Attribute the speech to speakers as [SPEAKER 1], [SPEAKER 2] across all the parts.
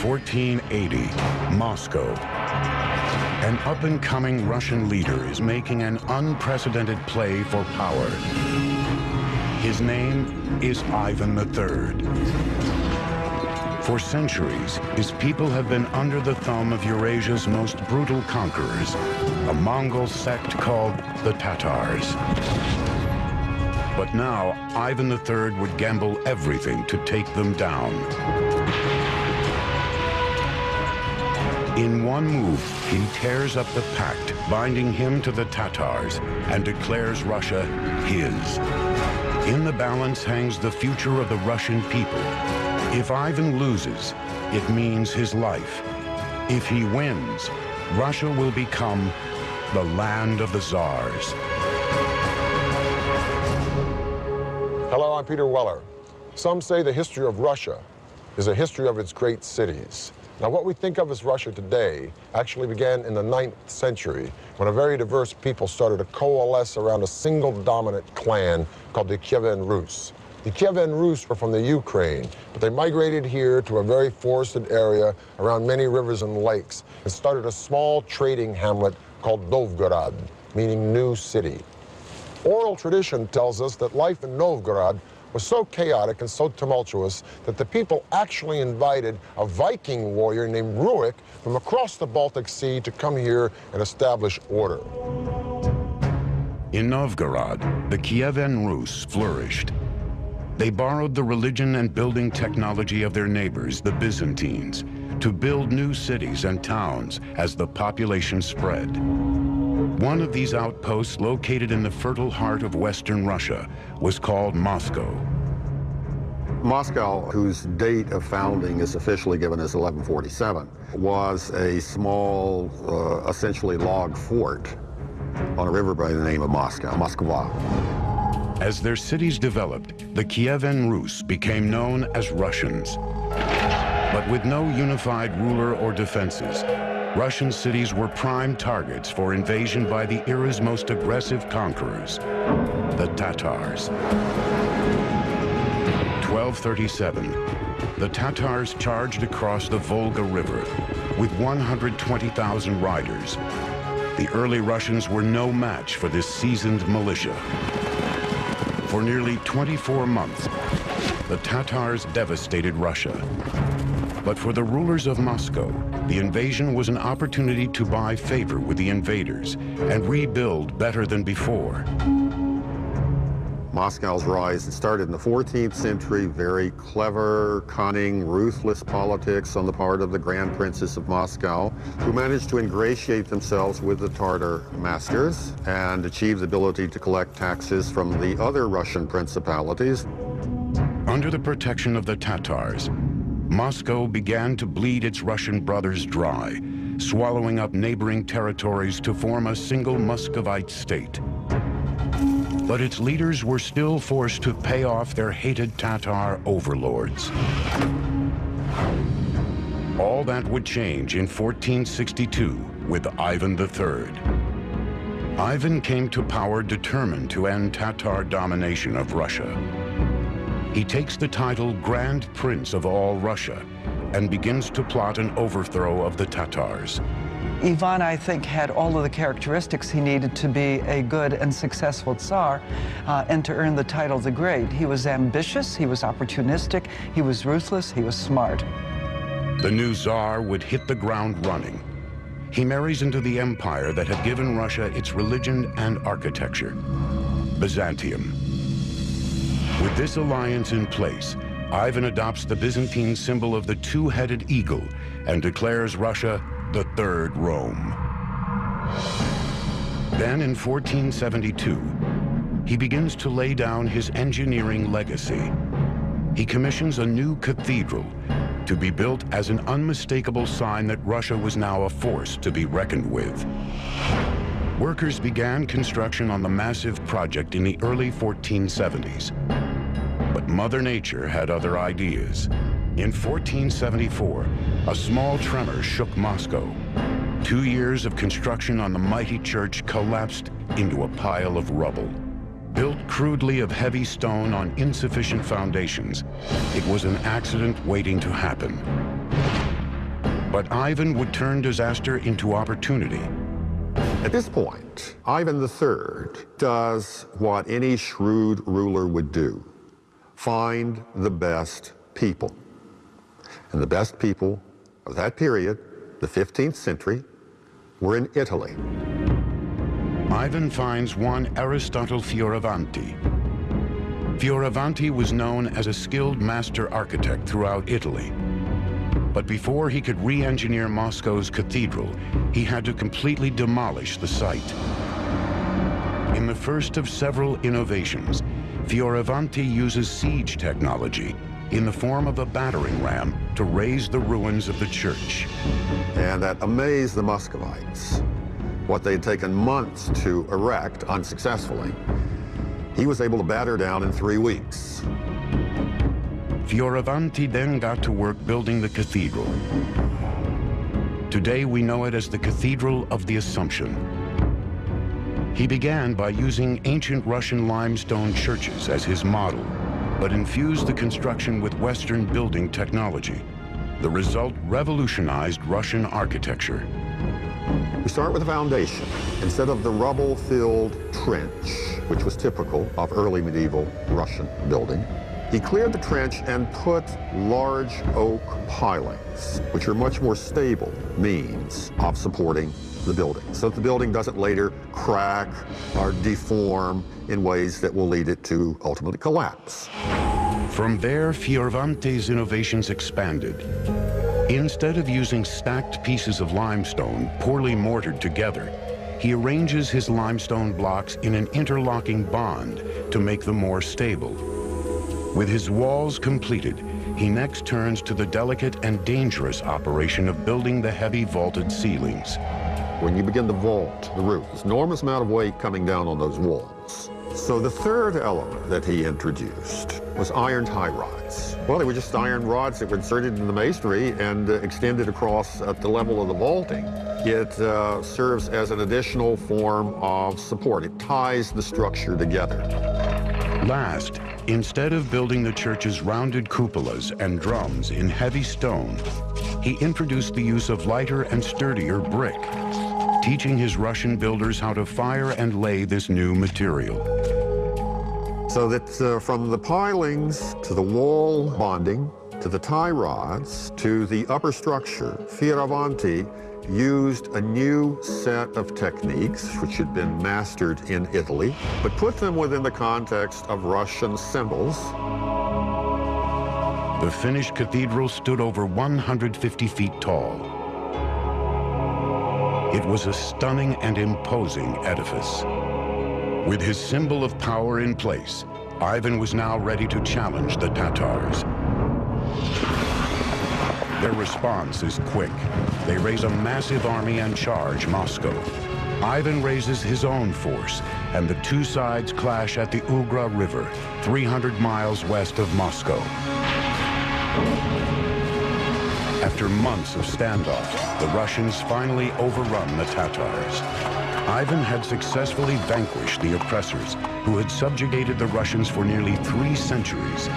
[SPEAKER 1] 1480, Moscow. An up-and-coming Russian leader is making an unprecedented play for power. His name is Ivan III. For centuries, his people have been under the thumb of Eurasia's most brutal conquerors, a Mongol sect called the Tatars. But now, Ivan III would gamble everything to take them down. In one move, he tears up the pact binding him to the Tatars and declares Russia his. In the balance hangs the future of the Russian people. If Ivan loses, it means his life. If he wins, Russia will become the land of the Tsars.
[SPEAKER 2] Hello, I'm Peter Weller. Some say the history of Russia is a history of its great cities. Now, what we think of as Russia today actually began in the 9th century when a very diverse people started to coalesce around a single dominant clan called the Kievan Rus. The Kievan Rus were from the Ukraine, but they migrated here to a very forested area around many rivers and lakes and started a small trading hamlet called Novgorod, meaning new city. Oral tradition tells us that life in Novgorod was so chaotic and so tumultuous that the people actually invited a Viking warrior named Rurik from across the Baltic Sea to come here and establish order.
[SPEAKER 1] In Novgorod, the Kievan Rus flourished. They borrowed the religion and building technology of their neighbors, the Byzantines, to build new cities and towns as the population spread. One of these outposts, located in the fertile heart of Western Russia, was called Moscow.
[SPEAKER 3] Moscow, whose date of founding is officially given as 1147, was a small, essentially log fort on a river by the name of Moscow, Moskva.
[SPEAKER 1] As their cities developed, the Kievan Rus became known as Russians. But with no unified ruler or defenses, Russian cities were prime targets for invasion by the era's most aggressive conquerors, the Tatars. 1237, the Tatars charged across the Volga River with 120,000 riders. The early Russians were no match for this seasoned militia. For nearly 24 months, the Tatars devastated Russia. But for the rulers of Moscow, the invasion was an opportunity to buy favor with the invaders and rebuild better than before.
[SPEAKER 3] Moscow's rise started in the 14th century, very clever, cunning, ruthless politics on the part of the Grand Princes of Moscow, who managed to ingratiate themselves with the Tatar masters and achieve the ability to collect taxes from the other Russian principalities.
[SPEAKER 1] Under the protection of the Tatars, Moscow began to bleed its Russian brothers dry, swallowing up neighboring territories to form a single Muscovite state. But its leaders were still forced to pay off their hated Tatar overlords. All that would change in 1462 with Ivan III. Ivan came to power determined to end Tatar domination of Russia. He takes the title Grand Prince of all Russia and begins to plot an overthrow of the Tatars.
[SPEAKER 4] Ivan, I think, had all of the characteristics he needed to be a good and successful Tsar and to earn the title the Great. He was ambitious, he was opportunistic, he was ruthless, he was smart.
[SPEAKER 1] The new Tsar would hit the ground running. He marries into the empire that had given Russia its religion and architecture, Byzantium. With this alliance in place, Ivan adopts the Byzantine symbol of the two-headed eagle and declares Russia the Third Rome. Then in 1472, he begins to lay down his engineering legacy. He commissions a new cathedral to be built as an unmistakable sign that Russia was now a force to be reckoned with. Workers began construction on the massive project in the early 1470s. But Mother Nature had other ideas. In 1474, a small tremor shook Moscow. 2 years of construction on the mighty church collapsed into a pile of rubble. Built crudely of heavy stone on insufficient foundations, it was an accident waiting to happen. But Ivan would turn disaster into opportunity.
[SPEAKER 3] At this point, Ivan III does what any shrewd ruler would do: find the best people. And the best people of that period, the 15th century, were in Italy.
[SPEAKER 1] Ivan finds one Aristotle Fioravanti. Fioravanti was known as a skilled master architect throughout Italy. But before he could re-engineer Moscow's cathedral, he had to completely demolish the site. In the first of several innovations, Fioravanti uses siege technology in the form of a battering ram to raise the ruins of the church.
[SPEAKER 3] And that amazed the Muscovites. What they had taken months to erect unsuccessfully, he was able to batter down in 3 weeks.
[SPEAKER 1] Fioravanti then got to work building the cathedral. Today we know it as the Cathedral of the Assumption. He began by using ancient Russian limestone churches as his model, but infused the construction with Western building technology. The result revolutionized Russian architecture.
[SPEAKER 3] We start with the foundation. Instead of the rubble-filled trench, which was typical of early medieval Russian building, he cleared the trench and put large oak pilings, which are much more stable means of supporting the building, so that the building doesn't later crack or deform in ways that will lead it to ultimately collapse.
[SPEAKER 1] From there, Fioravanti's innovations expanded. Instead of using stacked pieces of limestone poorly mortared together, he arranges his limestone blocks in an interlocking bond to make them more stable. With his walls completed, he next turns to the delicate and dangerous operation of building the heavy vaulted ceilings.
[SPEAKER 3] When you begin to vault the roof, there's an enormous amount of weight coming down on those walls. So the third element that he introduced was iron tie rods. Well, they were just iron rods that were inserted in the masonry and extended across at the level of the vaulting. It serves as an additional form of support. It ties the structure together.
[SPEAKER 1] Last, instead of building the church's rounded cupolas and drums in heavy stone, he introduced the use of lighter and sturdier brick, teaching his Russian builders how to fire and lay this new material.
[SPEAKER 3] So that from the pilings to the wall bonding, to the tie rods, to the upper structure, Fioravanti used a new set of techniques which had been mastered in Italy, but put them within the context of Russian symbols.
[SPEAKER 1] The finished cathedral stood over 150 feet tall. It was a stunning and imposing edifice. With his symbol of power in place, Ivan was now ready to challenge the Tatars. Their response is quick. They raise a massive army and charge Moscow. Ivan raises his own force, and the two sides clash at the Ugra River, 300 miles west of Moscow. After months of standoffs, the Russians finally overrun the Tatars. Ivan had successfully vanquished the oppressors who had subjugated the Russians for nearly 3 centuries.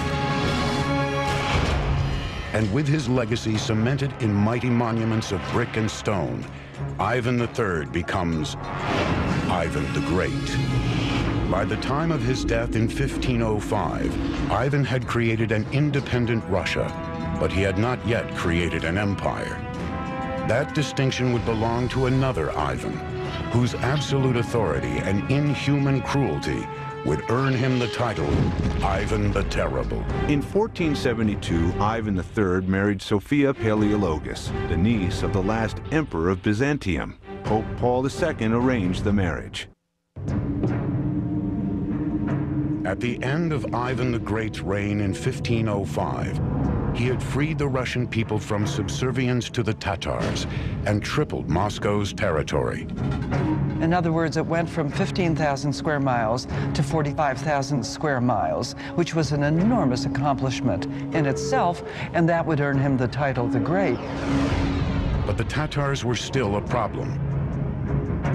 [SPEAKER 1] And with his legacy cemented in mighty monuments of brick and stone, Ivan III becomes Ivan the Great. By the time of his death in 1505, Ivan had created an independent Russia, but he had not yet created an empire. That distinction would belong to another Ivan, whose absolute authority and inhuman cruelty would earn him the title Ivan the Terrible.
[SPEAKER 5] In 1472, Ivan III married Sophia Paleologus, the niece of the last emperor of Byzantium. Pope Paul II arranged the marriage.
[SPEAKER 1] At the end of Ivan the Great's reign in 1505, he had freed the Russian people from subservience to the Tatars and tripled Moscow's territory.
[SPEAKER 4] In other words, it went from 15,000 square miles to 45,000 square miles, which was an enormous accomplishment in itself, and that would earn him the title the Great.
[SPEAKER 1] But the Tatars were still a problem.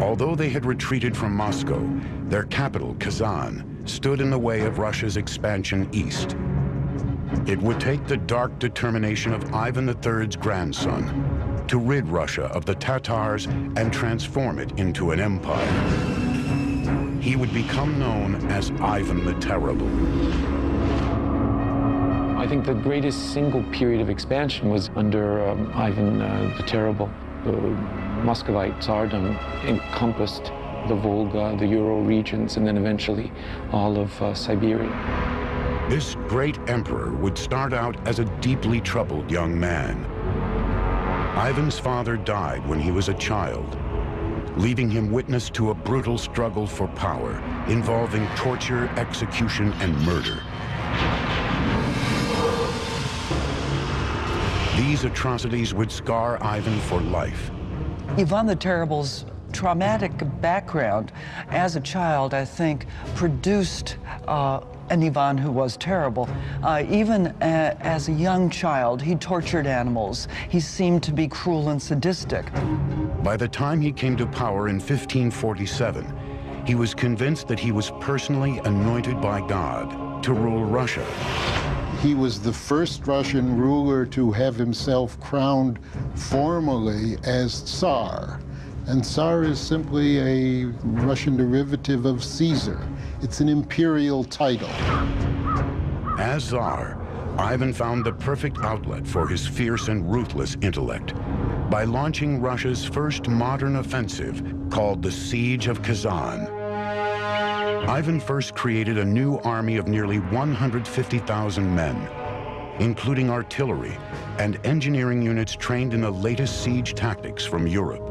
[SPEAKER 1] Although they had retreated from Moscow, their capital, Kazan, stood in the way of Russia's expansion east. It would take the dark determination of Ivan III's grandson, to rid Russia of the Tatars and transform it into an empire. He would become known as Ivan the Terrible.
[SPEAKER 6] I think the greatest single period of expansion was under Ivan the Terrible. The Muscovite Tsardom encompassed the Volga, the Ural regions, and then eventually all of Siberia.
[SPEAKER 1] This great emperor would start out as a deeply troubled young man. Ivan's father died when he was a child, leaving him witness to a brutal struggle for power involving torture, execution, and murder. These atrocities would scar Ivan for life.
[SPEAKER 4] Ivan the Terrible's traumatic background as a child, I think, produced an Ivan who was terrible. Even as a young child, he tortured animals. He seemed to be cruel and sadistic.
[SPEAKER 1] By the time he came to power in 1547, he was convinced that he was personally anointed by God to rule Russia.
[SPEAKER 7] He was the first Russian ruler to have himself crowned formally as Tsar. And Tsar is simply a Russian derivative of Caesar. It's an imperial title.
[SPEAKER 1] As Tsar, Ivan found the perfect outlet for his fierce and ruthless intellect by launching Russia's first modern offensive called the Siege of Kazan. Ivan first created a new army of nearly 150,000 men, including artillery and engineering units trained in the latest siege tactics from Europe.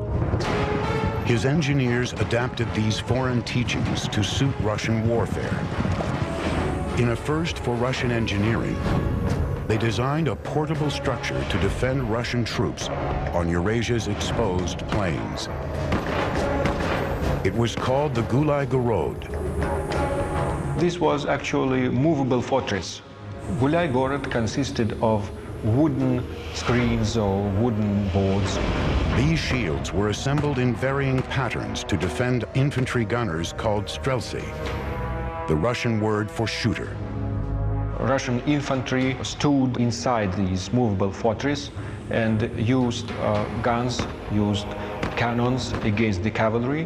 [SPEAKER 1] His engineers adapted these foreign teachings to suit Russian warfare. In a first for Russian engineering, they designed a portable structure to defend Russian troops on Eurasia's exposed plains. It was called the Gulai Gorod.
[SPEAKER 8] This was actually a movable fortress. Gulai Gorod consisted of wooden screens or wooden boards.
[SPEAKER 1] These shields were assembled in varying patterns to defend infantry gunners called streltsy, the Russian word for shooter.
[SPEAKER 8] Russian infantry stood inside these movable fortresses and used guns, used cannons against the cavalry.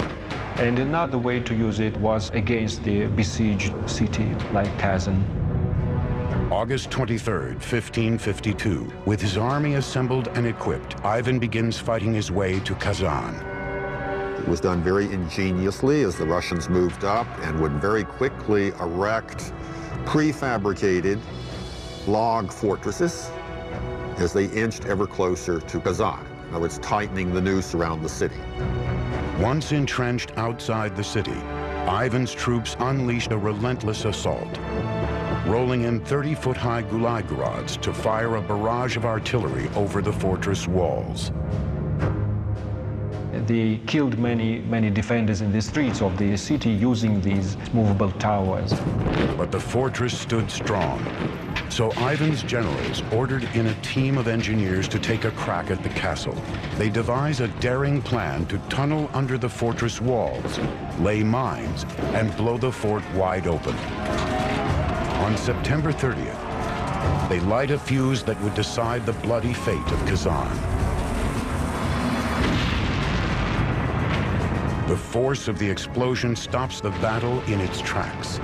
[SPEAKER 8] And another way to use it was against the besieged city like Kazan.
[SPEAKER 1] August 23rd, 1552, with his army assembled and equipped, Ivan begins fighting his way to Kazan.
[SPEAKER 3] It was done very ingeniously as the Russians moved up and would very quickly erect prefabricated log fortresses as they inched ever closer to Kazan. In other words, tightening the noose around the city.
[SPEAKER 1] Once entrenched outside the city, Ivan's troops unleashed a relentless assault, rolling in 30-foot-high Gulai Gorods to fire a barrage of artillery over the fortress walls.
[SPEAKER 8] They killed many defenders in the streets of the city using these movable towers.
[SPEAKER 1] But the fortress stood strong, so Ivan's generals ordered in a team of engineers to take a crack at the castle. They devised a daring plan to tunnel under the fortress walls, lay mines, and blow the fort wide open. On September 30th, they light a fuse that would decide the bloody fate of Kazan. The force of the explosion stops the battle in its tracks.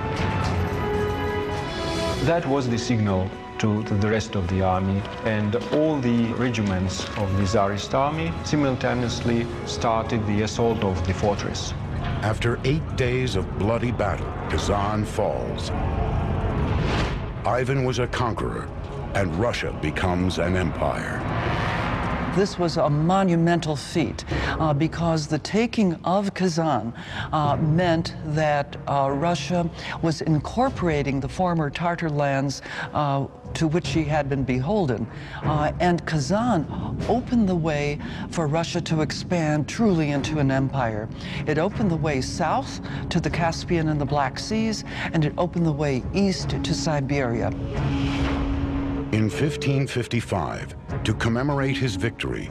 [SPEAKER 8] That was the signal to the rest of the army, and all the regiments of the Tsarist army simultaneously started the assault of the fortress.
[SPEAKER 1] After 8 days of bloody battle, Kazan falls. Ivan was a conqueror, and Russia becomes an empire.
[SPEAKER 4] This was a monumental feat because the taking of Kazan meant that Russia was incorporating the former Tatar lands to which she had been beholden. And Kazan opened the way for Russia to expand truly into an empire. It opened the way south to the Caspian and the Black Seas, and it opened the way east to Siberia.
[SPEAKER 1] In 1555, to commemorate his victory,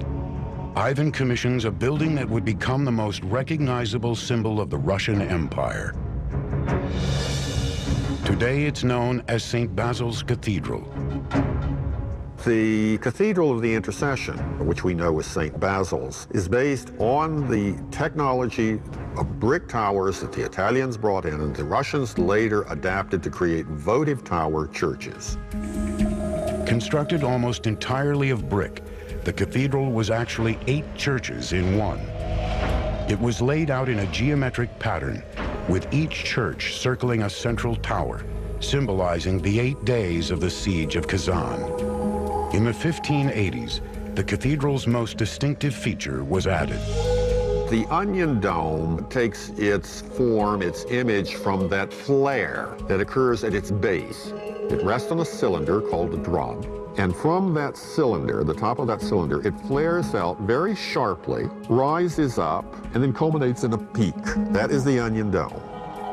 [SPEAKER 1] Ivan commissions a building that would become the most recognizable symbol of the Russian Empire. Today it's known as St. Basil's Cathedral.
[SPEAKER 3] The Cathedral of the Intercession, which we know as St. Basil's, is based on the technology of brick towers that the Italians brought in and the Russians later adapted to create votive tower churches.
[SPEAKER 1] Constructed almost entirely of brick, the cathedral was actually 8 churches in one. It was laid out in a geometric pattern, with each church circling a central tower, symbolizing the 8 days of the siege of Kazan. In the 1580s, the cathedral's most distinctive feature was added.
[SPEAKER 3] The onion dome takes its form, its image from that flare that occurs at its base. It rests on a cylinder called a drum. And from that cylinder, the top of that cylinder, it flares out very sharply, rises up, and then culminates in a peak. That is the onion dome.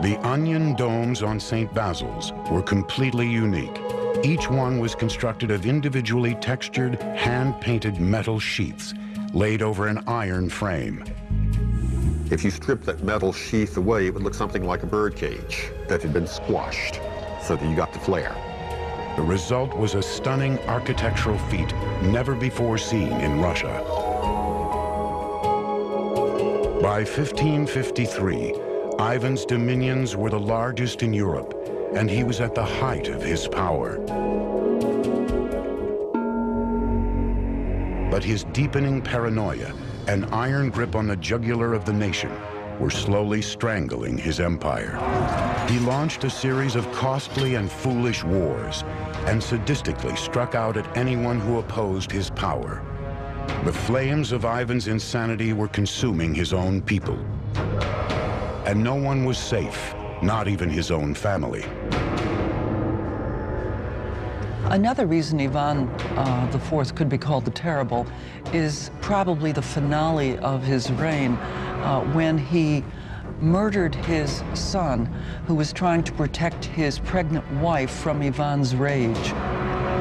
[SPEAKER 1] The onion domes on St. Basil's were completely unique. Each one was constructed of individually textured, hand-painted metal sheaths laid over an iron frame.
[SPEAKER 3] If you strip that metal sheath away, it would look something like a bird cage that had been squashed so that you got the flare.
[SPEAKER 1] The result was a stunning architectural feat never before seen in Russia. By 1553, Ivan's dominions were the largest in Europe, and he was at the height of his power. But his deepening paranoia and iron grip on the jugular of the nation were slowly strangling his empire. He launched a series of costly and foolish wars and sadistically struck out at anyone who opposed his power. The flames of Ivan's insanity were consuming his own people. And no one was safe, not even his own family.
[SPEAKER 4] Another reason Ivan IV could be called the Terrible is probably the finale of his reign when he murdered his son, who was trying to protect his pregnant wife from Ivan's rage.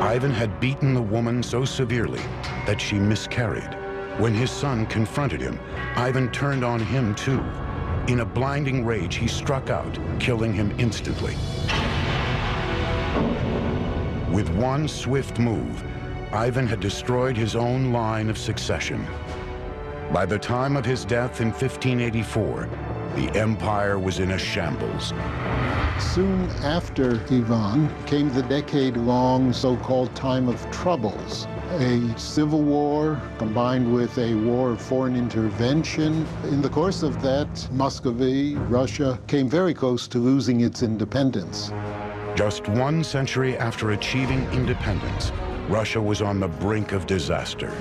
[SPEAKER 1] Ivan had beaten the woman so severely that she miscarried. When his son confronted him, Ivan turned on him too. In a blinding rage, he struck out, killing him instantly. With one swift move, Ivan had destroyed his own line of succession. By the time of his death in 1584, the empire was in a shambles.
[SPEAKER 7] Soon after Ivan came the decade-long so-called Time of Troubles, a civil war combined with a war of foreign intervention. In the course of that, Muscovy, Russia, came very close to losing its independence.
[SPEAKER 1] Just 1 century after achieving independence, Russia was on the brink of disaster.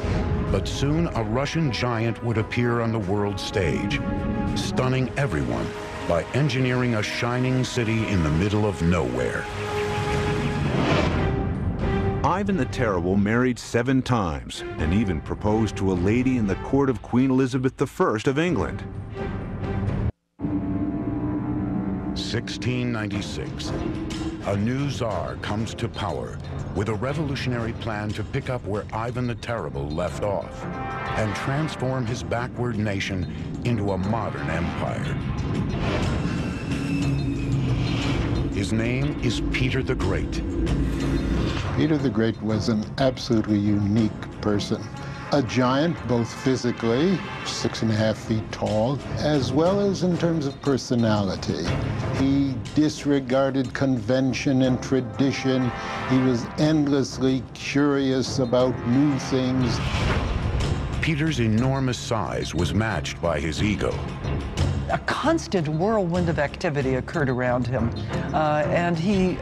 [SPEAKER 1] But soon a Russian giant would appear on the world stage, stunning everyone by engineering a shining city in the middle of nowhere.
[SPEAKER 5] Ivan the Terrible married 7 times and even proposed to a lady in the court of Queen Elizabeth I of England.
[SPEAKER 1] 1696. A new czar comes to power with a revolutionary plan to pick up where Ivan the Terrible left off and transform his backward nation into a modern empire. His name is Peter the Great.
[SPEAKER 7] Peter the Great was an absolutely unique person. A giant, both physically, 6.5 feet tall, as well as in terms of personality. He disregarded convention and tradition. He was endlessly curious about new things.
[SPEAKER 1] Peter's enormous size was matched by his ego.
[SPEAKER 4] A constant whirlwind of activity occurred around him, and he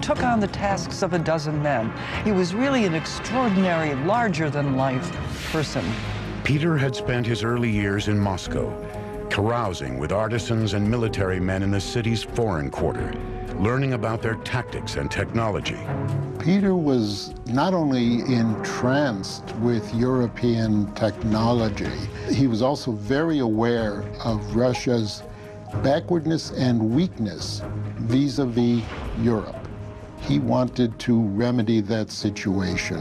[SPEAKER 4] took on the tasks of a dozen men. He was really an extraordinary, larger-than-life person.
[SPEAKER 1] Peter had spent his early years in Moscow, carousing with artisans and military men in the city's foreign quarter, learning about their tactics and technology.
[SPEAKER 7] Peter was not only entranced with European technology, he was also very aware of Russia's backwardness and weakness vis-a-vis Europe. He wanted to remedy that situation.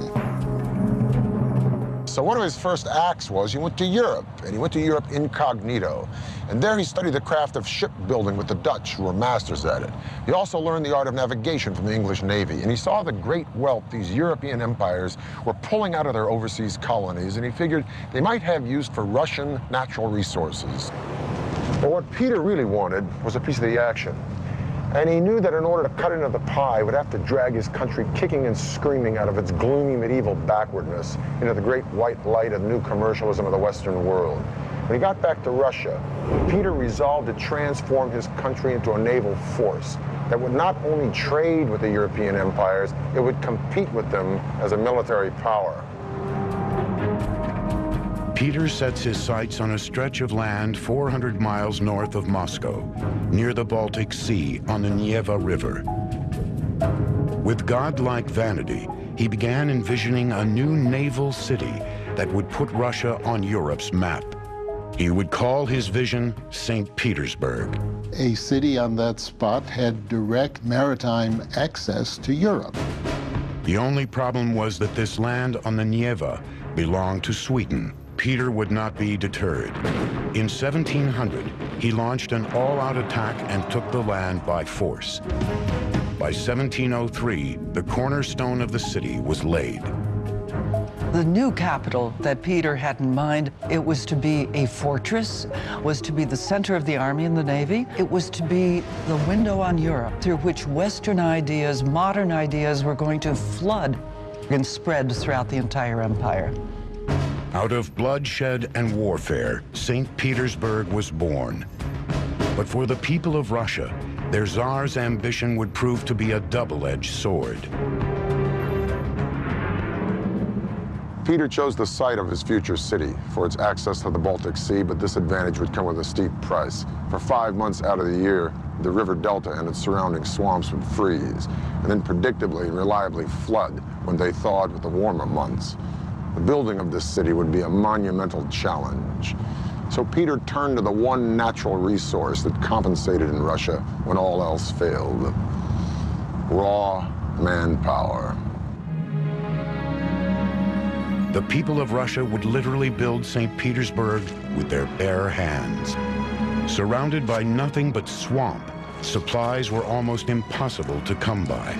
[SPEAKER 2] So one of his first acts was he went to Europe, and he went to Europe incognito. And there he studied the craft of shipbuilding with the Dutch, who were masters at it. He also learned the art of navigation from the English Navy, and he saw the great wealth these European empires were pulling out of their overseas colonies, and he figured they might have use for Russian natural resources. But what Peter really wanted was a piece of the action. And he knew that in order to cut into the pie, he would have to drag his country kicking and screaming out of its gloomy medieval backwardness into the great white light of new commercialism of the Western world. When he got back to Russia, Peter resolved to transform his country into a naval force that would not only trade with the European empires, it would compete with them as a military power.
[SPEAKER 1] Peter sets his sights on a stretch of land 400 miles north of Moscow, near the Baltic Sea on the Neva River. With godlike vanity, he began envisioning a new naval city that would put Russia on Europe's map. He would call his vision St. Petersburg.
[SPEAKER 7] A city on that spot had direct maritime access to Europe.
[SPEAKER 1] The only problem was that this land on the Neva belonged to Sweden. Peter would not be deterred. In 1700, he launched an all-out attack and took the land by force. By 1703, the cornerstone of the city was laid.
[SPEAKER 4] The new capital that Peter had in mind, it was to be a fortress, was to be the center of the army and the navy. It was to be the window on Europe through which Western ideas, modern ideas were going to flood and spread throughout the entire empire.
[SPEAKER 1] Out of bloodshed and warfare, St. Petersburg was born. But for the people of Russia, their Tsar's ambition would prove to be a double-edged sword.
[SPEAKER 2] Peter chose the site of his future city for its access to the Baltic Sea, but this advantage would come with a steep price. For 5 months out of the year, the river delta and its surrounding swamps would freeze, and then predictably and reliably flood when they thawed with the warmer months. The building of this city would be a monumental challenge. So Peter turned to the one natural resource that compensated in Russia when all else failed: raw manpower.
[SPEAKER 1] The people of Russia would literally build St. Petersburg with their bare hands. Surrounded by nothing but swamp, supplies were almost impossible to come by.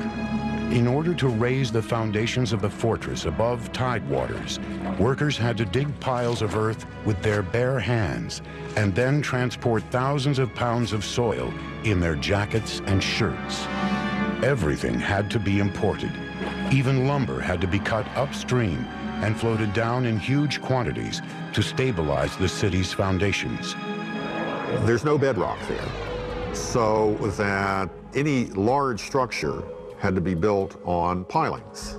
[SPEAKER 1] In order to raise the foundations of the fortress above tidewaters, workers had to dig piles of earth with their bare hands and then transport thousands of pounds of soil in their jackets and shirts. Everything had to be imported. Even lumber had to be cut upstream and floated down in huge quantities to stabilize the city's foundations.
[SPEAKER 3] There's no bedrock there, so that any large structure had to be built on pilings.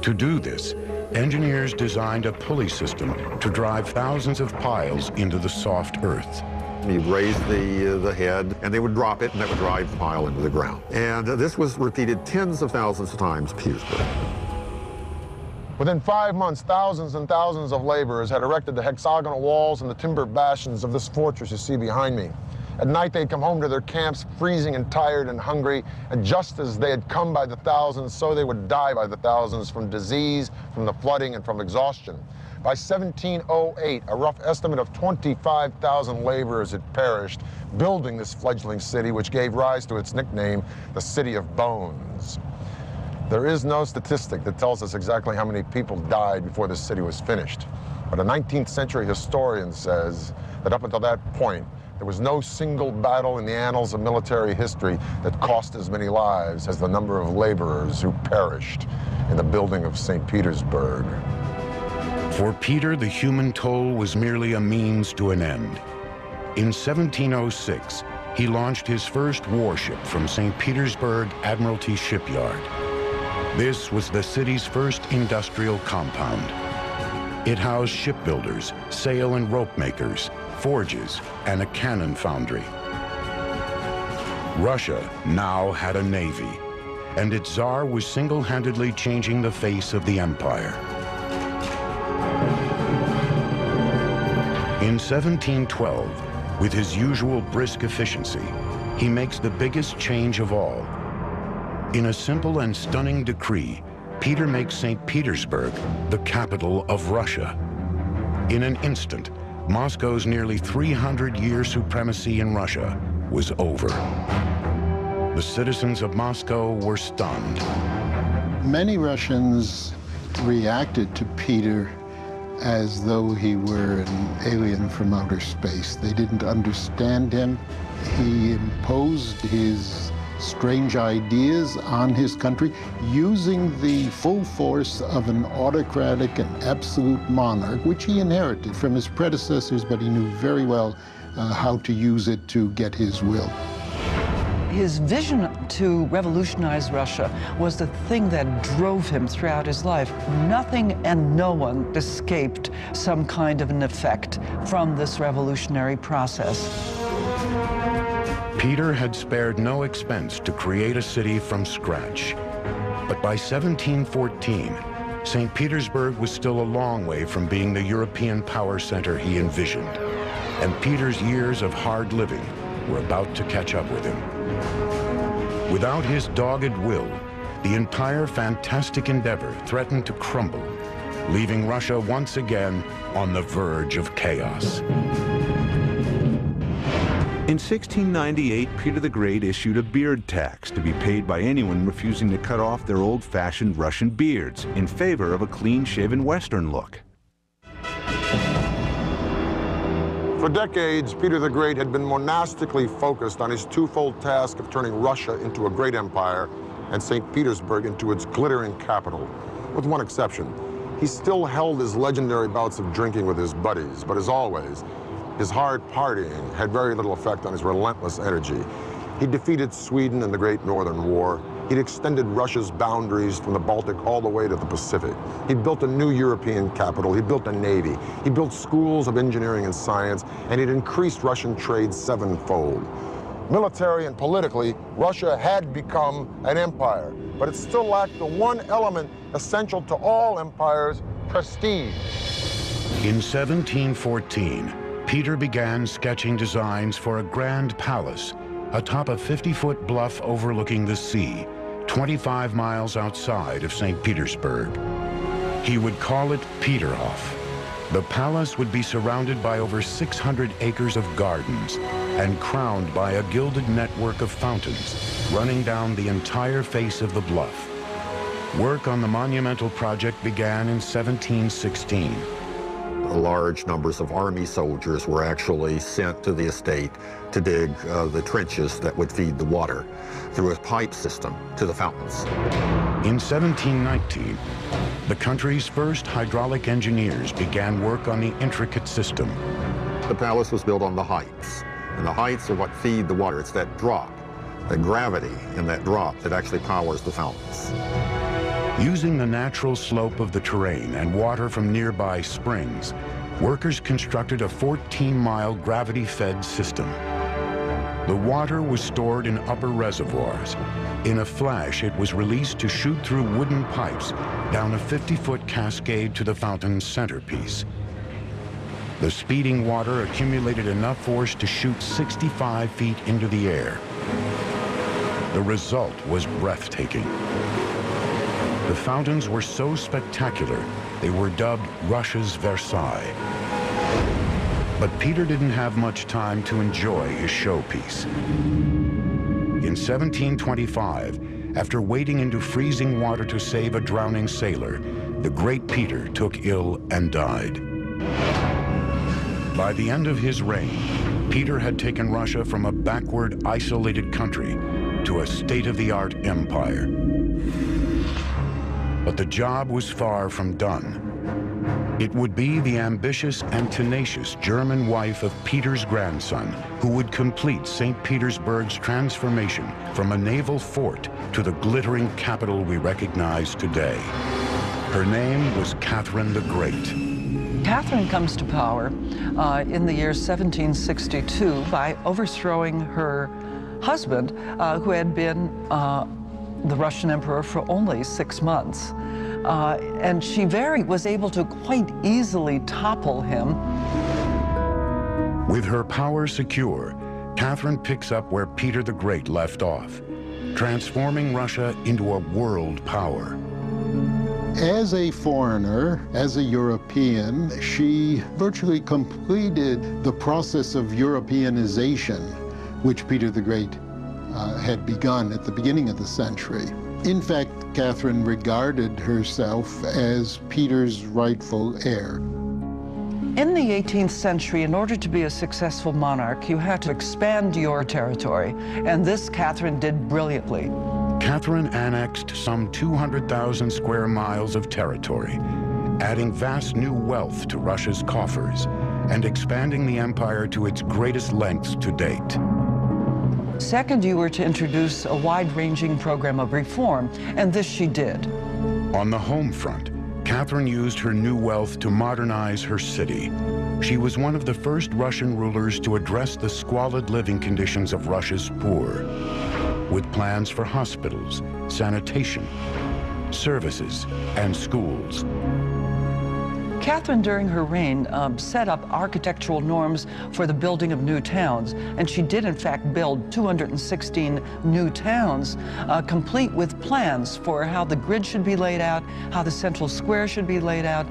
[SPEAKER 1] To do this, engineers designed a pulley system to drive thousands of piles into the soft earth.
[SPEAKER 3] You raise the head, and they would drop it, and that would drive the pile into the ground. And this was repeated tens of thousands of times in Petersburg.
[SPEAKER 2] Within 5 months, thousands and thousands of laborers had erected the hexagonal walls and the timber bastions of this fortress you see behind me. At night, they'd come home to their camps freezing and tired and hungry, and just as they had come by the thousands, so they would die by the thousands from disease, from the flooding, and from exhaustion. By 1708, a rough estimate of 25,000 laborers had perished building this fledgling city, which gave rise to its nickname, the City of Bones. There is no statistic that tells us exactly how many people died before this city was finished, but a 19th century historian says that up until that point, there was no single battle in the annals of military history that cost as many lives as the number of laborers who perished in the building of St. Petersburg.
[SPEAKER 1] For Peter, the human toll was merely a means to an end. In 1706, he launched his first warship from St. Petersburg Admiralty Shipyard. This was the city's first industrial compound. It housed shipbuilders, sail and rope makers, forges, and a cannon foundry. Russia now had a navy, and its Tsar was single-handedly changing the face of the empire. In 1712, with his usual brisk efficiency, he makes the biggest change of all. In a simple and stunning decree, Peter makes St. Petersburg the capital of Russia. In an instant, Moscow's nearly 300-year supremacy in Russia was over. The citizens of Moscow were stunned.
[SPEAKER 7] Many Russians reacted to Peter as though he were an alien from outer space. They didn't understand him. He imposed his strange ideas on his country using the full force of an autocratic and absolute monarch, which he inherited from his predecessors, but he knew very well how to use it to get his will.
[SPEAKER 4] His vision to revolutionize Russia was the thing that drove him throughout his life. Nothing and no one escaped some kind of an effect from this revolutionary process.
[SPEAKER 1] Peter had spared no expense to create a city from scratch. But by 1714, St. Petersburg was still a long way from being the European power center he envisioned. And Peter's years of hard living were about to catch up with him. Without his dogged will, the entire fantastic endeavor threatened to crumble, leaving Russia once again on the verge of chaos.
[SPEAKER 5] In 1698, Peter the Great issued a beard tax to be paid by anyone refusing to cut off their old-fashioned Russian beards in favor of a clean-shaven Western look.
[SPEAKER 2] For decades, Peter the Great had been monastically focused on his twofold task of turning Russia into a great empire and St. Petersburg into its glittering capital. With one exception, he still held his legendary bouts of drinking with his buddies, but as always, his hard partying had very little effect on his relentless energy. He defeated Sweden in the Great Northern War. He'd extended Russia's boundaries from the Baltic all the way to the Pacific. He built a new European capital. He built a navy. He built schools of engineering and science, and he'd increased Russian trade sevenfold. Military and politically, Russia had become an empire, but it still lacked the one element essential to all empires: prestige.
[SPEAKER 1] In 1714, Peter began sketching designs for a grand palace atop a 50-foot bluff overlooking the sea, 25 miles outside of St. Petersburg. He would call it Peterhof. The palace would be surrounded by over 600 acres of gardens and crowned by a gilded network of fountains running down the entire face of the bluff. Work on the monumental project began in 1716.
[SPEAKER 3] Large numbers of army soldiers were actually sent to the estate to dig the trenches that would feed the water through a pipe system to the fountains.
[SPEAKER 1] In 1719, the country's first hydraulic engineers began work on the intricate system.
[SPEAKER 3] The palace was built on the heights, and the heights are what feed the water. It's that drop, the gravity in that drop that actually powers the fountains.
[SPEAKER 1] Using the natural slope of the terrain and water from nearby springs, workers constructed a 14-mile gravity-fed system. The water was stored in upper reservoirs. In a flash, it was released to shoot through wooden pipes down a 50-foot cascade to the fountain's centerpiece. The speeding water accumulated enough force to shoot 65 feet into the air. The result was breathtaking. The fountains were so spectacular, they were dubbed Russia's Versailles. But Peter didn't have much time to enjoy his showpiece. In 1725, after wading into freezing water to save a drowning sailor, the great Peter took ill and died. By the end of his reign, Peter had taken Russia from a backward, isolated country to a state-of-the-art empire. But the job was far from done. It would be the ambitious and tenacious German wife of Peter's grandson who would complete St. Petersburg's transformation from a naval fort to the glittering capital we recognize today. Her name was Catherine the Great.
[SPEAKER 4] Catherine comes to power in the year 1762 by overthrowing her husband, who had been the Russian emperor for only 6 months. And she was able to quite easily topple him.
[SPEAKER 1] With her power secure, Catherine picks up where Peter the Great left off, transforming Russia into a world power.
[SPEAKER 7] As a foreigner, as a European, she virtually completed the process of Europeanization, which Peter the Great had begun at the beginning of the century. In fact, Catherine regarded herself as Peter's rightful heir.
[SPEAKER 4] In the 18th century, in order to be a successful monarch, you had to expand your territory, and this Catherine did brilliantly.
[SPEAKER 1] Catherine annexed some 200,000 square miles of territory, adding vast new wealth to Russia's coffers and expanding the empire to its greatest lengths to date.
[SPEAKER 4] Second, you were to introduce a wide-ranging program of reform, and this she did.
[SPEAKER 1] On the home front, Catherine used her new wealth to modernize her city. She was one of the first Russian rulers to address the squalid living conditions of Russia's poor, with plans for hospitals, sanitation, services, and schools.
[SPEAKER 4] Catherine, during her reign, set up architectural norms for the building of new towns, and she did, in fact, build 216 new towns, complete with plans for how the grid should be laid out, how the central square should be laid out,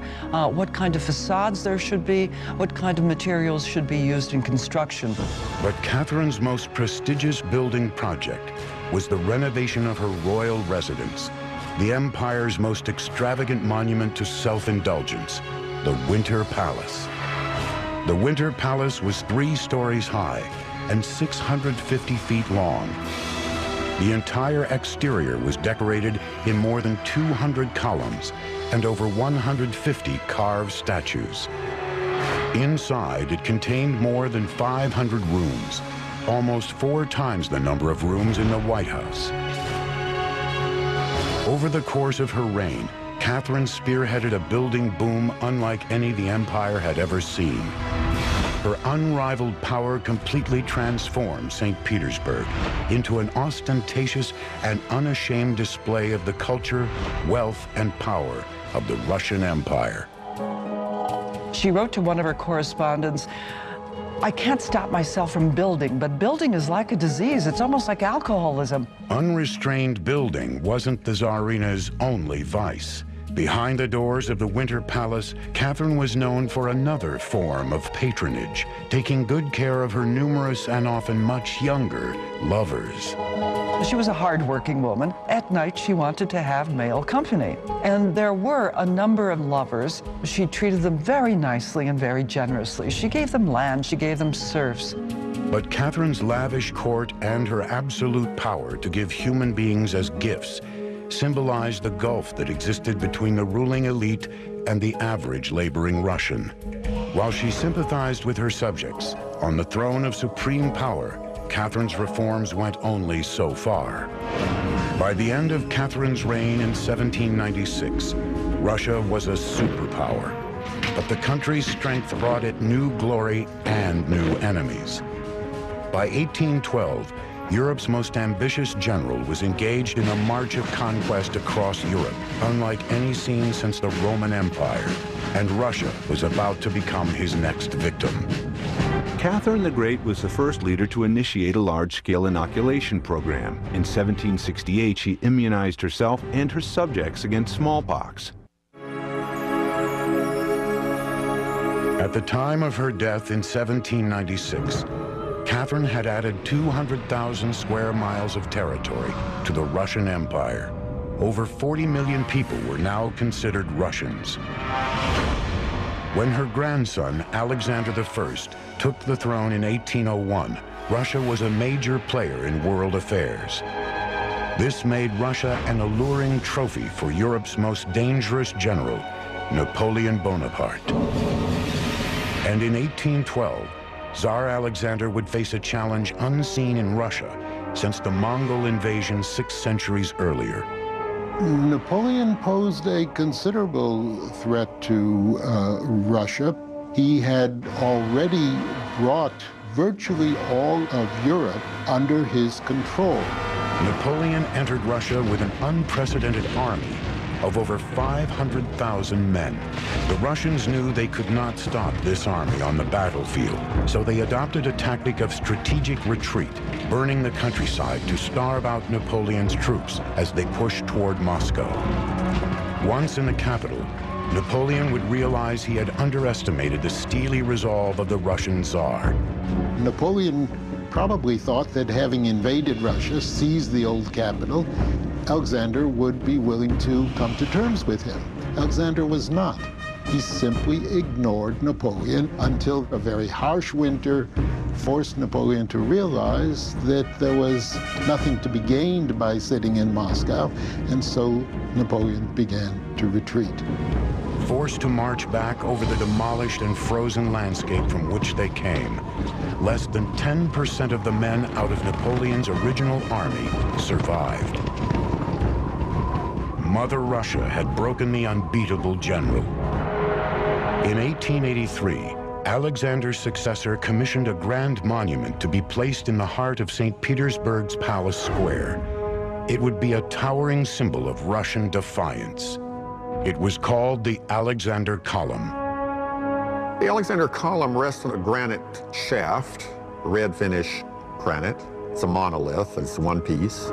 [SPEAKER 4] what kind of facades there should be, what kind of materials should be used in construction.
[SPEAKER 1] But Catherine's most prestigious building project was the renovation of her royal residence, the empire's most extravagant monument to self-indulgence, the Winter Palace. The Winter Palace was 3 stories high and 650 feet long. The entire exterior was decorated in more than 200 columns and over 150 carved statues. Inside, it contained more than 500 rooms, almost 4 times the number of rooms in the White House. Over the course of her reign, Catherine spearheaded a building boom unlike any the empire had ever seen. Her unrivaled power completely transformed St. Petersburg into an ostentatious and unashamed display of the culture, wealth, and power of the Russian Empire.
[SPEAKER 4] She wrote to one of her correspondents, "I can't stop myself from building, but building is like a disease. It's almost like alcoholism."
[SPEAKER 1] Unrestrained building wasn't the Tsarina's only vice. Behind the doors of the Winter Palace, Catherine was known for another form of patronage, taking good care of her numerous and often much younger lovers.
[SPEAKER 4] She was a hard-working woman. At night, she wanted to have male company. And there were a number of lovers. She treated them very nicely and very generously. She gave them land, she gave them serfs.
[SPEAKER 1] But Catherine's lavish court and her absolute power to give human beings as gifts symbolized the gulf that existed between the ruling elite and the average laboring Russian. While she sympathized with her subjects, on the throne of supreme power, Catherine's reforms went only so far. By the end of Catherine's reign in 1796, Russia was a superpower. But the country's strength brought it new glory and new enemies. By 1812, Europe's most ambitious general was engaged in a march of conquest across Europe, unlike any seen since the Roman Empire, and Russia was about to become his next victim.
[SPEAKER 5] Catherine the Great was the first leader to initiate a large-scale inoculation program. In 1768, she immunized herself and her subjects against smallpox.
[SPEAKER 1] At the time of her death in 1796, Catherine had added 200,000 square miles of territory to the Russian Empire. Over 40 million people were now considered Russians. When her grandson, Alexander I, took the throne in 1801, Russia was a major player in world affairs. This made Russia an alluring trophy for Europe's most dangerous general, Napoleon Bonaparte. And in 1812, Tsar Alexander would face a challenge unseen in Russia since the Mongol invasion 6 centuries earlier.
[SPEAKER 7] Napoleon posed a considerable threat to Russia. He had already brought virtually all of Europe under his control.
[SPEAKER 1] Napoleon entered Russia with an unprecedented army of over 500,000 men. The Russians knew they could not stop this army on the battlefield, so they adopted a tactic of strategic retreat, burning the countryside to starve out Napoleon's troops as they pushed toward Moscow. Once in the capital, Napoleon would realize he had underestimated the steely resolve of the Russian Tsar.
[SPEAKER 7] Napoleon probably thought that having invaded Russia, seized the old capital, Alexander would be willing to come to terms with him. Alexander was not. He simply ignored Napoleon until a very harsh winter forced Napoleon to realize that there was nothing to be gained by sitting in Moscow, and so Napoleon began to retreat.
[SPEAKER 1] Forced to march back over the demolished and frozen landscape from which they came, less than 10% of the men out of Napoleon's original army survived. Mother Russia had broken the unbeatable general. In 1883, Alexander's successor commissioned a grand monument to be placed in the heart of St. Petersburg's Palace Square. It would be a towering symbol of Russian defiance. It was called the Alexander Column.
[SPEAKER 3] The Alexander Column rests on a granite shaft, red finish granite. It's a monolith, it's one piece.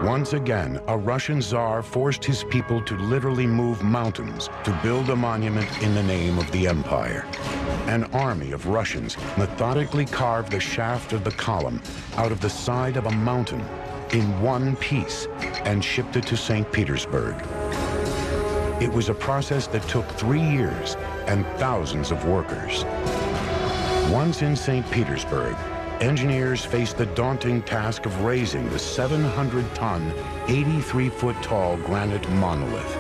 [SPEAKER 1] Once again, a Russian Tsar forced his people to literally move mountains to build a monument in the name of the empire. An army of Russians methodically carved the shaft of the column out of the side of a mountain in one piece and shipped it to St. Petersburg. It was a process that took 3 years and thousands of workers. Once in St. Petersburg, engineers faced the daunting task of raising the 700-ton, 83-foot-tall granite monolith.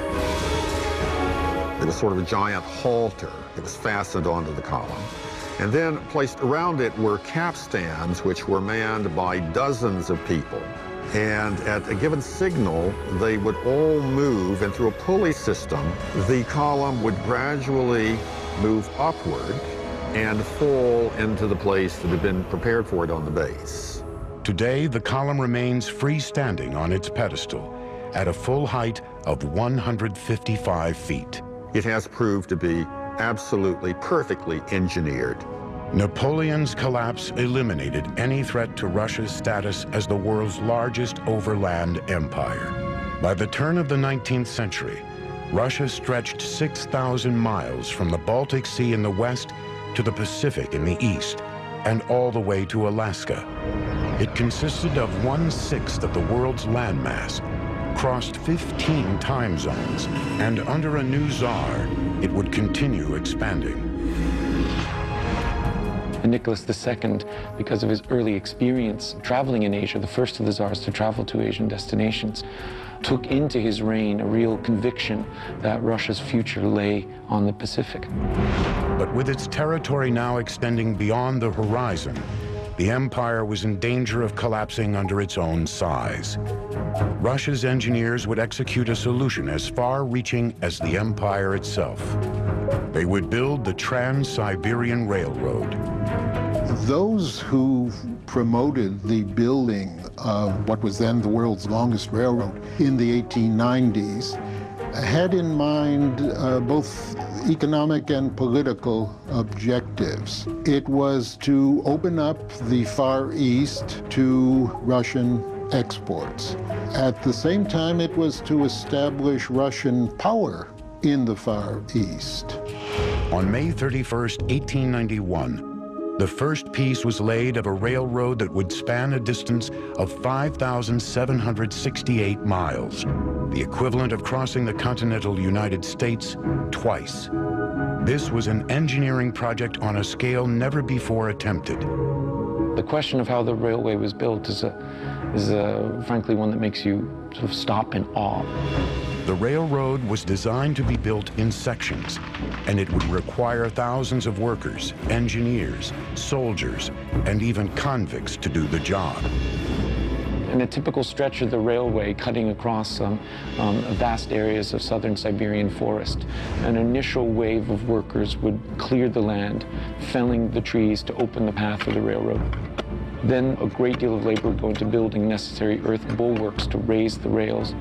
[SPEAKER 3] It was sort of a giant halter that was fastened onto the column. And then placed around it were capstans, which were manned by dozens of people. And at a given signal, they would all move, and through a pulley system, the column would gradually move upward and fall into the place that had been prepared for it on the base.
[SPEAKER 1] Today, the column remains freestanding on its pedestal at a full height of 155 feet.
[SPEAKER 3] It has proved to be absolutely perfectly engineered.
[SPEAKER 1] Napoleon's collapse eliminated any threat to Russia's status as the world's largest overland empire. By the turn of the 19th century, Russia stretched 6,000 miles from the Baltic Sea in the west to the Pacific in the east, and all the way to Alaska. It consisted of 1/6 of the world's landmass, crossed 15 time zones, and under a new Tsar, it would continue expanding.
[SPEAKER 6] And Nicholas II, because of his early experience traveling in Asia, the first of the Tsars to travel to Asian destinations, took into his reign a real conviction that Russia's future lay on the Pacific.
[SPEAKER 1] But with its territory now extending beyond the horizon, the empire was in danger of collapsing under its own size. Russia's engineers would execute a solution as far-reaching as the empire itself. They would build the Trans-Siberian Railroad.
[SPEAKER 7] Those who promoted the building of what was then the world's longest railroad in the 1890s had in mind both economic and political objectives. It was to open up the Far East to Russian exports. At the same time, it was to establish Russian power in the Far East.
[SPEAKER 1] On May 31st, 1891, the first piece was laid of a railroad that would span a distance of 5,768 miles, the equivalent of crossing the continental United States twice. This was an engineering project on a scale never before attempted.
[SPEAKER 6] The question of how the railway was built is frankly one that makes you sort of stop in awe.
[SPEAKER 1] The railroad was designed to be built in sections, and it would require thousands of workers, engineers, soldiers, and even convicts to do the job.
[SPEAKER 6] In a typical stretch of the railway cutting across vast areas of southern Siberian forest, an initial wave of workers would clear the land, felling the trees to open the path for the railroad. Then a great deal of labor would go into building necessary earth bulwarks to raise the rails.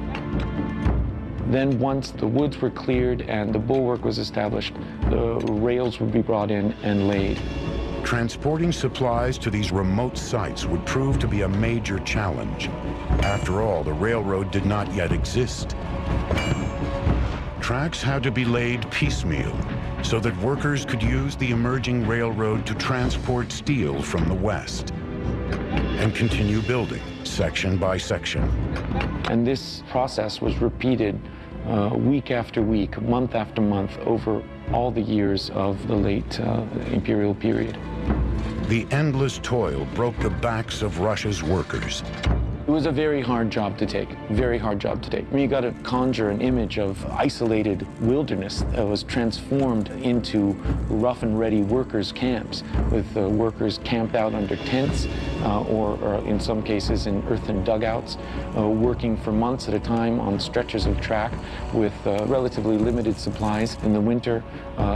[SPEAKER 6] Then once the woods were cleared and the bulwark was established, the rails would be brought in and laid.
[SPEAKER 1] Transporting supplies to these remote sites would prove to be a major challenge. After all, the railroad did not yet exist. Tracks had to be laid piecemeal so that workers could use the emerging railroad to transport steel from the west and continue building section by section.
[SPEAKER 6] And this process was repeated week after week, month after month, over all the years of the late imperial period.
[SPEAKER 1] The endless toil broke the backs of Russia's workers.
[SPEAKER 6] It was a very hard job to take, very hard job to take. I mean, you got to conjure an image of isolated wilderness that was transformed into rough and ready workers' camps, with workers camped out under tents or in some cases in earthen dugouts, working for months at a time on stretches of track with relatively limited supplies in the winter,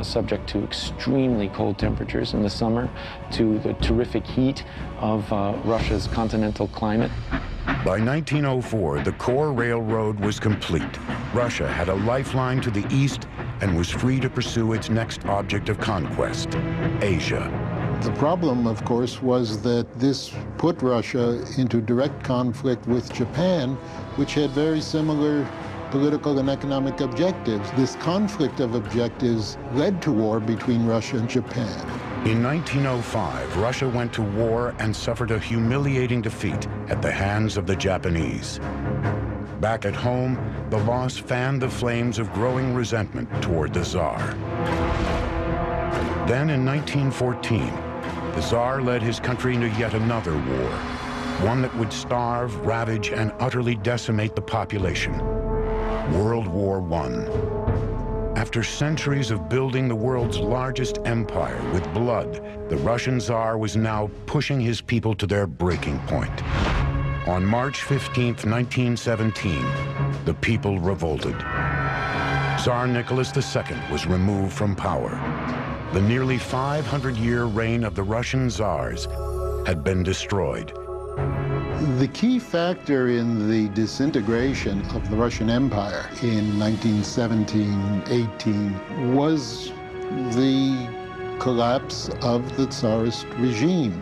[SPEAKER 6] subject to extremely cold temperatures in the summer, to the terrific heat of Russia's continental climate.
[SPEAKER 1] By 1904, the core railroad was complete. Russia had a lifeline to the east and was free to pursue its next object of conquest, Asia.
[SPEAKER 7] The problem, of course, was that this put Russia into direct conflict with Japan, which had very similar political and economic objectives. This conflict of objectives led to war between Russia and Japan.
[SPEAKER 1] In 1905, Russia went to war and suffered a humiliating defeat at the hands of the Japanese. Back at home, the loss fanned the flames of growing resentment toward the Tsar. Then in 1914, the Tsar led his country into yet another war, one that would starve, ravage, and utterly decimate the population. World War I. After centuries of building the world's largest empire with blood, the Russian Tsar was now pushing his people to their breaking point. On March 15, 1917, the people revolted. Tsar Nicholas II was removed from power. The nearly 500-year reign of the Russian Tsars had been destroyed.
[SPEAKER 7] The key factor in the disintegration of the Russian Empire in 1917-18 was the collapse of the Tsarist regime,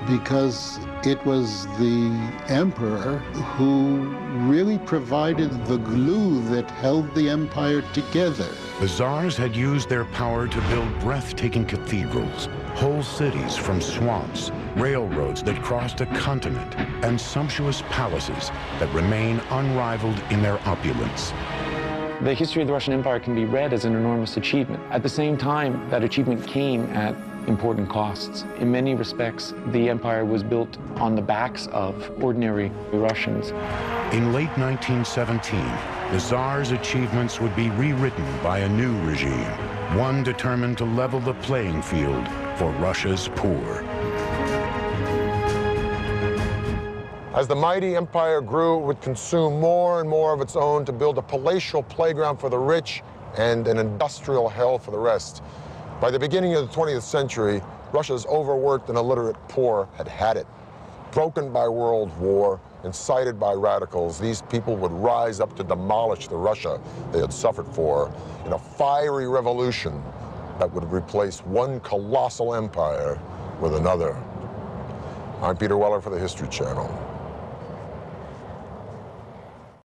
[SPEAKER 7] because it was the emperor who really provided the glue that held the empire together.
[SPEAKER 1] The Tsars had used their power to build breathtaking cathedrals, whole cities from swamps, railroads that crossed a continent, and sumptuous palaces that remain unrivaled in their opulence.
[SPEAKER 6] The history of the Russian Empire can be read as an enormous achievement. At the same time, that achievement came at important costs. In many respects, the empire was built on the backs of ordinary Russians.
[SPEAKER 1] In late 1917, the Tsar's achievements would be rewritten by a new regime, one determined to level the playing field for Russia's poor.
[SPEAKER 2] As the mighty empire grew, it would consume more and more of its own to build a palatial playground for the rich and an industrial hell for the rest. By the beginning of the 20th century, Russia's overworked and illiterate poor had had it. Broken by World War, incited by radicals, these people would rise up to demolish the Russia they had suffered for in a fiery revolution that would replace one colossal empire with another. I'm Peter Weller for the History Channel.